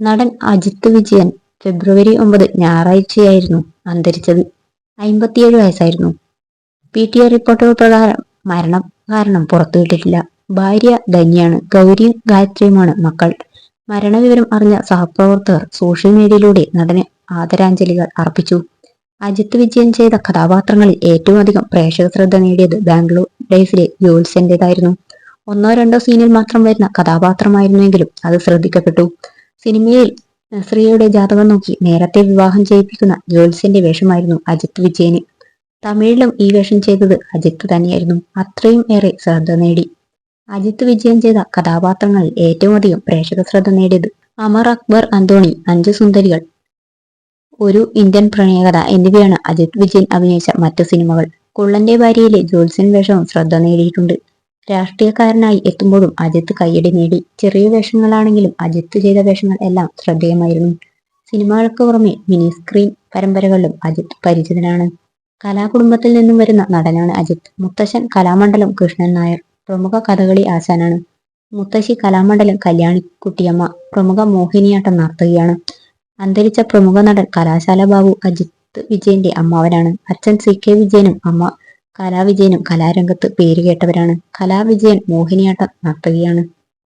നടൻ അജിത്ത് വിജയൻ ഫെബ്രുവരി 9 ഞായറാഴ്ചയായിരുന്നു അന്തരിച്ചത്. 57 വയസ്സായിരുന്നു. PTI റിപ്പോർട്ടുകൾ പ്രകാരം മരണം കാരണം പുറത്തുവിട്ടിട്ടില്ല. ഭാര്യ ധന്യാണ്, ഗൗരിയും ഗായത്രിയുമാണ് മക്കൾ. മരണവിവരം അറിഞ്ഞ സഹപ്രവർത്തകർ സോഷ്യൽ മീഡിയയിലൂടെ നടന് ആദരാഞ്ജലികൾ അർപ്പിച്ചു. അജിത്ത് വിജയൻ ചെയ്ത കഥാപാത്രങ്ങളിൽ ഏറ്റവും അധികം പ്രേക്ഷക ശ്രദ്ധ നേടിയത് ബാംഗ്ലൂർ ഡേയ്സിലെ ജ്യോത്സ്യന്റേതായിരുന്നു. ഒന്നോ രണ്ടോ സീനിൽ മാത്രം വരുന്ന കഥാപാത്രമായിരുന്നുവെങ്കിലും അത് ശ്രദ്ധിക്കപ്പെട്ടു. സിനിമയിൽ നസ്രിയയുടെ ജാതകം നോക്കി നേരത്തെ വിവാഹം ചെയ്യിപ്പിക്കുന്ന ജ്യോത്സ്യന്റെ വേഷമായിരുന്നു അജിത്ത് വിജയന്. തമിഴിലും ഈ വേഷം ചെയ്തത് അജിത്ത് തന്നെയായിരുന്നു. അത്രയും ഏറെ ശ്രദ്ധ നേടി. അജിത്ത് വിജയൻ ചെയ്ത കഥാപാത്രങ്ങളിൽ ഏറ്റവും അധികം പ്രേക്ഷക ശ്രദ്ധ നേടിയത് അമർ അക്ബർ അന്തോണി, 5 സുന്ദരികൾ, ഒരു ഇന്ത്യൻ പ്രണയകഥ എന്നിവയാണ് അജിത്ത് വിജയൻ അഭിനയിച്ച മറ്റു സിനിമകൾ. കുള്ളന്റെ ഭാര്യയിലെ ജ്യോത്സ്യൻ വേഷവും ശ്രദ്ധ നേടിയിട്ടുണ്ട്. രാഷ്ട്രീയക്കാരനായി എത്തുമ്പോഴും അജിത്ത് കയ്യടി നേടി. ചെറിയ വേഷങ്ങളാണെങ്കിലും അജിത്ത് ചെയ്ത വേഷങ്ങൾ എല്ലാം ശ്രദ്ധേയമായിരുന്നു. സിനിമകൾക്ക് പുറമെ മിനി സ്ക്രീൻ പരമ്പരകളിലും അജിത്ത് പരിചിതനാണ്. കലാകുടുംബത്തിൽ നിന്നും വരുന്ന നടനാണ് അജിത്ത്. മുത്തശ്ശൻ കലാമണ്ഡലം കൃഷ്ണൻ നായർ പ്രമുഖ കഥകളി ആശാനാണ്. മുത്തശ്ശി കലാമണ്ഡലം കല്യാണിക്കുട്ടിയമ്മ പ്രമുഖ മോഹിനിയാട്ടം നർത്തകിയാണ്. അന്തരിച്ച പ്രമുഖ നടൻ കലാശാല ബാബു അജിത്ത് വിജയന്റെ അമ്മാവനാണ്. അച്ഛൻ CK വിജയനും അമ്മ കലാവിജയനും കലാരംഗത്ത് പേരുകേട്ടവരാണ്. കലാവിജയൻ മോഹിനിയാട്ടം നർത്തകിയാണ്.